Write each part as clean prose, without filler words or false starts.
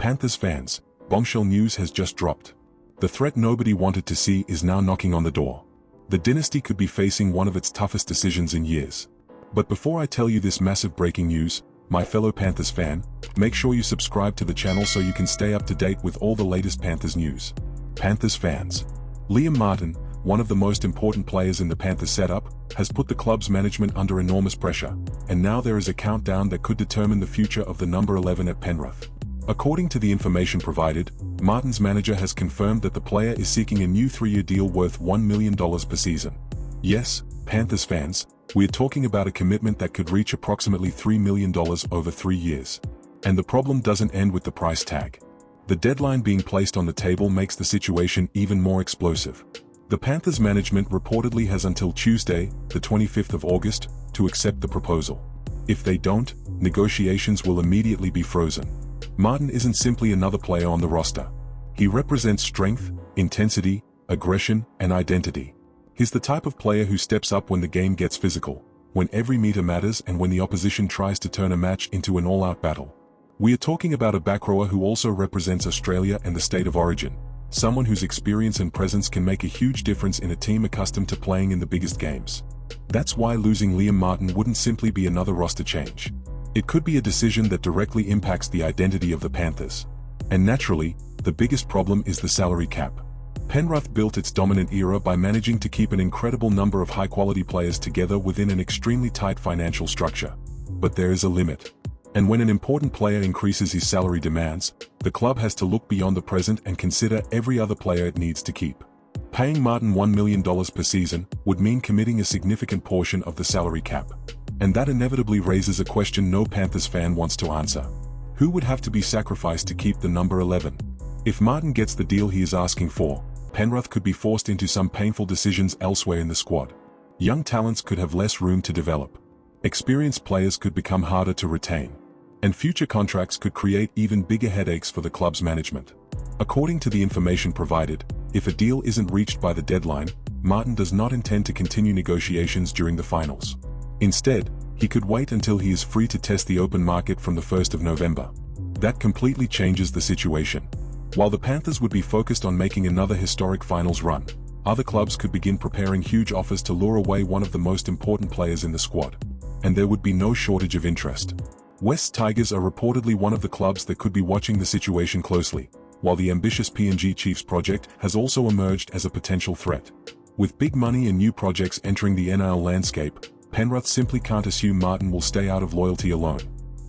Panthers fans, bombshell news has just dropped. The threat nobody wanted to see is now knocking on the door. The dynasty could be facing one of its toughest decisions in years. But before I tell you this massive breaking news, my fellow Panthers fan, make sure you subscribe to the channel so you can stay up to date with all the latest Panthers news. Panthers fans. Liam Martin, one of the most important players in the Panthers setup, has put the club's management under enormous pressure, and now there is a countdown that could determine the future of the number 11 at Penrith. According to the information provided, Martin's manager has confirmed that the player is seeking a new 3-year deal worth $1 million per season. Yes, Panthers fans, we're talking about a commitment that could reach approximately $3 million over 3 years. And the problem doesn't end with the price tag. The deadline being placed on the table makes the situation even more explosive. The Panthers management reportedly has until Tuesday, the 25th of August, to accept the proposal. If they don't, negotiations will immediately be frozen. Martin isn't simply another player on the roster. He represents strength, intensity, aggression, and identity. He's the type of player who steps up when the game gets physical, when every meter matters and when the opposition tries to turn a match into an all-out battle. We are talking about a backrower who also represents Australia and the state of origin, someone whose experience and presence can make a huge difference in a team accustomed to playing in the biggest games. That's why losing Liam Martin wouldn't simply be another roster change. It could be a decision that directly impacts the identity of the Panthers. And naturally, the biggest problem is the salary cap. Penrith built its dominant era by managing to keep an incredible number of high-quality players together within an extremely tight financial structure. But there is a limit. And when an important player increases his salary demands, the club has to look beyond the present and consider every other player it needs to keep. Paying Martin $1 million per season would mean committing a significant portion of the salary cap. And that inevitably raises a question no Panthers fan wants to answer. Who would have to be sacrificed to keep the number 11? If Martin gets the deal he is asking for, Penrith could be forced into some painful decisions elsewhere in the squad. Young talents could have less room to develop. Experienced players could become harder to retain. And future contracts could create even bigger headaches for the club's management. According to the information provided, if a deal isn't reached by the deadline, Martin does not intend to continue negotiations during the finals. Instead, he could wait until he is free to test the open market from the 1st of November. That completely changes the situation. While the Panthers would be focused on making another historic finals run, other clubs could begin preparing huge offers to lure away one of the most important players in the squad. And there would be no shortage of interest. West Tigers are reportedly one of the clubs that could be watching the situation closely, while the ambitious PNG Chiefs project has also emerged as a potential threat. With big money and new projects entering the NRL landscape, Penrith simply can't assume Martin will stay out of loyalty alone.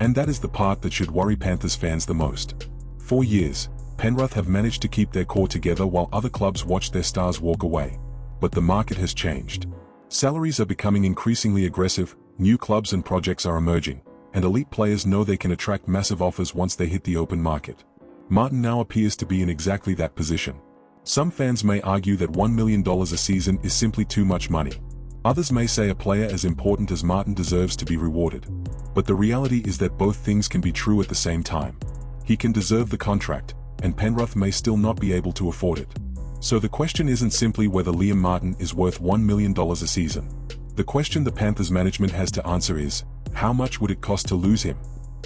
And that is the part that should worry Panthers fans the most. For years, Penrith have managed to keep their core together while other clubs watch their stars walk away. But the market has changed. Salaries are becoming increasingly aggressive, new clubs and projects are emerging, and elite players know they can attract massive offers once they hit the open market. Martin now appears to be in exactly that position. Some fans may argue that $1 million a season is simply too much money. Others may say a player as important as Martin deserves to be rewarded. But the reality is that both things can be true at the same time. He can deserve the contract, and Penrith may still not be able to afford it. So the question isn't simply whether Liam Martin is worth $1 million a season. The question the Panthers management has to answer is, how much would it cost to lose him?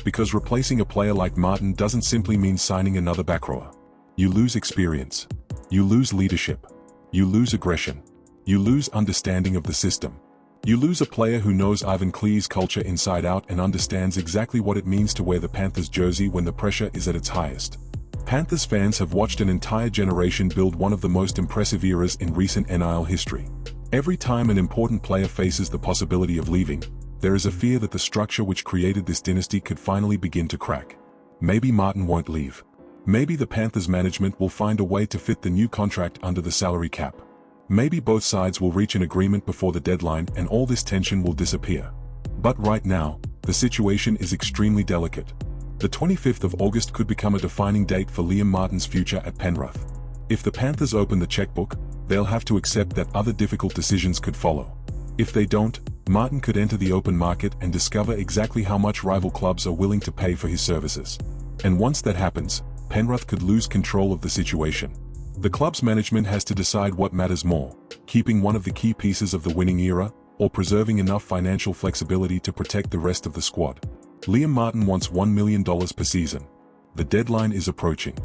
Because replacing a player like Martin doesn't simply mean signing another backrower. You lose experience. You lose leadership. You lose aggression. You lose understanding of the system. You lose a player who knows Ivan Cleary's culture inside out and understands exactly what it means to wear the Panthers jersey when the pressure is at its highest. Panthers fans have watched an entire generation build one of the most impressive eras in recent NRL history. Every time an important player faces the possibility of leaving, there is a fear that the structure which created this dynasty could finally begin to crack. Maybe Martin won't leave. Maybe the Panthers management will find a way to fit the new contract under the salary cap. Maybe both sides will reach an agreement before the deadline and all this tension will disappear. But right now, the situation is extremely delicate. The 25th of August could become a defining date for Liam Martin's future at Penrith. If the Panthers open the checkbook, they'll have to accept that other difficult decisions could follow. If they don't, Martin could enter the open market and discover exactly how much rival clubs are willing to pay for his services. And once that happens, Penrith could lose control of the situation. The club's management has to decide what matters more, keeping one of the key pieces of the winning era, or preserving enough financial flexibility to protect the rest of the squad. Liam Martin wants $1 million per season. the deadline is approaching.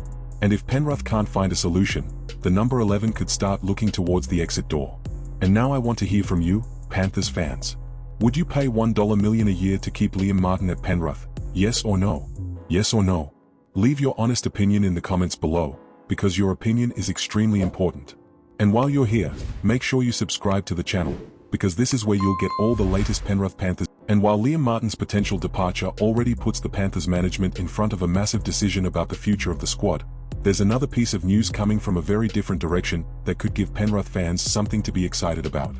And if Penrith can't find a solution, the number 11 could start looking towards the exit door. And now I want to hear from you, Panthers fans. Would you pay $1 million a year to keep Liam Martin at Penrith? Yes or no? Yes or no? Leave your honest opinion in the comments below, because your opinion is extremely important. And while you're here, make sure you subscribe to the channel, because this is where you'll get all the latest Penrith Panthers. And while Liam Martin's potential departure already puts the Panthers management in front of a massive decision about the future of the squad, there's another piece of news coming from a very different direction that could give Penrith fans something to be excited about.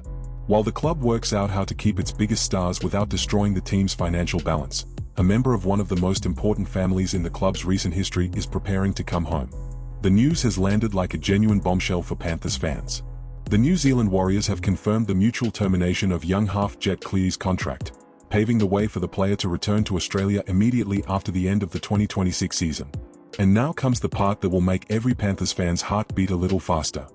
While the club works out how to keep its biggest stars without destroying the team's financial balance, a member of one of the most important families in the club's recent history is preparing to come home. The news has landed like a genuine bombshell for Panthers fans. The New Zealand Warriors have confirmed the mutual termination of young half Jett Cleary's contract, paving the way for the player to return to Australia immediately after the end of the 2026 season. And now comes the part that will make every Panthers fan's heart beat a little faster.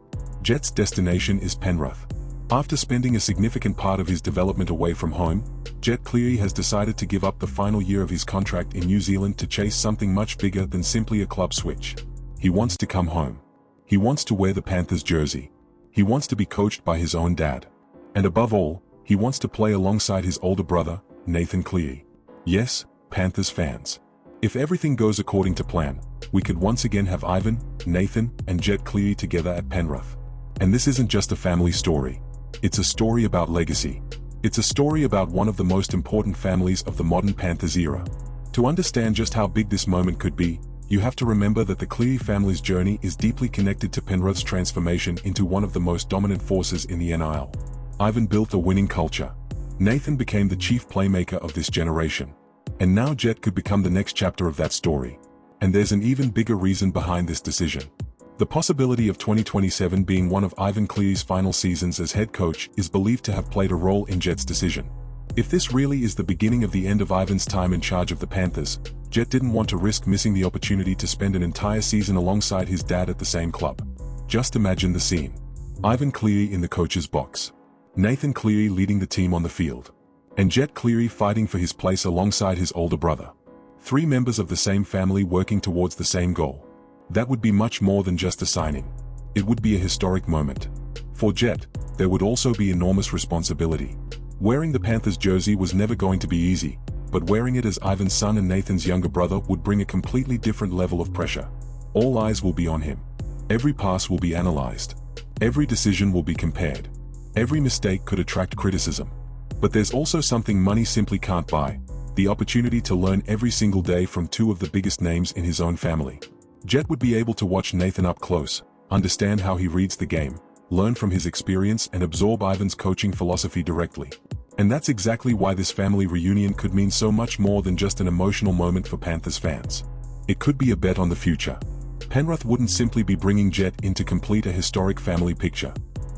Jett's destination is Penrith. After spending a significant part of his development away from home, Jett Cleary has decided to give up the final year of his contract in New Zealand to chase something much bigger than simply a club switch. He wants to come home. He wants to wear the Panthers jersey. He wants to be coached by his own dad. And above all, he wants to play alongside his older brother, Nathan Cleary. Yes, Panthers fans. If everything goes according to plan, we could once again have Ivan, Nathan, and Jett Cleary together at Penrith. And this isn't just a family story. It's a story about legacy. It's a story about one of the most important families of the modern Panthers era. To understand just how big this moment could be, you have to remember that the Cleary family's journey is deeply connected to Penrith's transformation into one of the most dominant forces in the NRL. Ivan built a winning culture. Nathan became the chief playmaker of this generation. And now Jett could become the next chapter of that story. And there's an even bigger reason behind this decision. The possibility of 2027 being one of Ivan Cleary's final seasons as head coach is believed to have played a role in Jett's decision. If this really is the beginning of the end of Ivan's time in charge of the Panthers, Jett didn't want to risk missing the opportunity to spend an entire season alongside his dad at the same club. Just imagine the scene. Ivan Cleary in the coach's box. Nathan Cleary leading the team on the field. And Jett Cleary fighting for his place alongside his older brother. 3 members of the same family working towards the same goal. That would be much more than just a signing. It would be a historic moment. For Jett, there would also be enormous responsibility. Wearing the Panthers jersey was never going to be easy, but wearing it as Ivan's son and Nathan's younger brother would bring a completely different level of pressure. All eyes will be on him. Every pass will be analyzed. Every decision will be compared. Every mistake could attract criticism. But there's also something money simply can't buy: the opportunity to learn every single day from 2 of the biggest names in his own family. Jett would be able to watch Nathan up close, understand how he reads the game, learn from his experience and absorb Ivan's coaching philosophy directly. And that's exactly why this family reunion could mean so much more than just an emotional moment for Panthers fans. It could be a bet on the future. Penrith wouldn't simply be bringing Jett in to complete a historic family picture.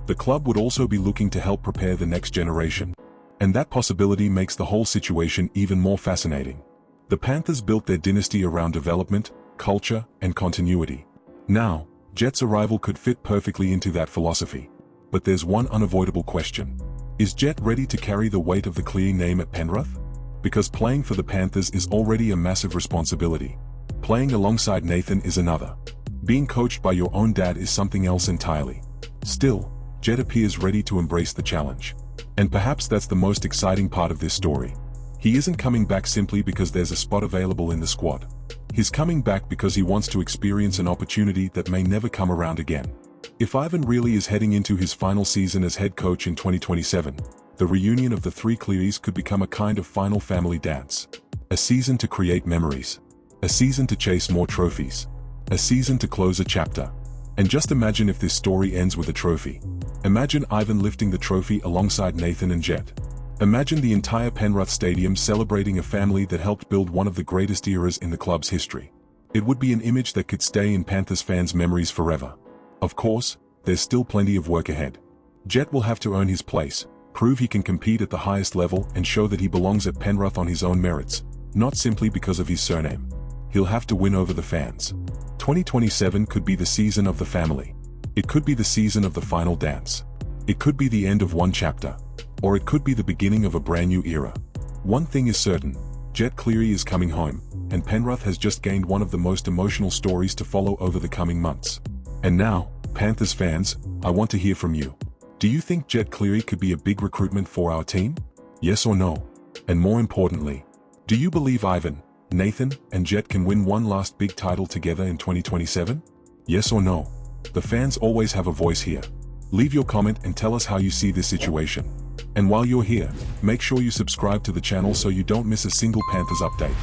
The club would also be looking to help prepare the next generation. And that possibility makes the whole situation even more fascinating. The Panthers built their dynasty around development, culture, and continuity. Now, Jett's arrival could fit perfectly into that philosophy. But there's one unavoidable question. Is Jett ready to carry the weight of the Cleary name at Penrith? Because playing for the Panthers is already a massive responsibility. Playing alongside Nathan is another. Being coached by your own dad is something else entirely. Still, Jett appears ready to embrace the challenge. And perhaps that's the most exciting part of this story. He isn't coming back simply because there's a spot available in the squad. He's coming back because he wants to experience an opportunity that may never come around again. If Ivan really is heading into his final season as head coach in 2027, the reunion of the 3 Clearys could become a kind of final family dance. A season to create memories. A season to chase more trophies. A season to close a chapter. And just imagine if this story ends with a trophy. Imagine Ivan lifting the trophy alongside Nathan and Jett. Imagine the entire Penrith Stadium celebrating a family that helped build one of the greatest eras in the club's history. It would be an image that could stay in Panthers fans' memories forever. Of course, there's still plenty of work ahead. Jett will have to earn his place, prove he can compete at the highest level and show that he belongs at Penrith on his own merits, not simply because of his surname. He'll have to win over the fans. 2027 could be the season of the family. It could be the season of the final dance. It could be the end of one chapter. Or it could be the beginning of a brand new era. One thing is certain, Jett Cleary is coming home, and Penrith has just gained one of the most emotional stories to follow over the coming months. And now, Panthers fans, I want to hear from you. Do you think Jett Cleary could be a big recruitment for our team? Yes or no? And more importantly, do you believe Ivan, Nathan, and Jett can win one last big title together in 2027? Yes or no? The fans always have a voice here. Leave your comment and tell us how you see this situation. And while you're here, make sure you subscribe to the channel so you don't miss a single Panthers update.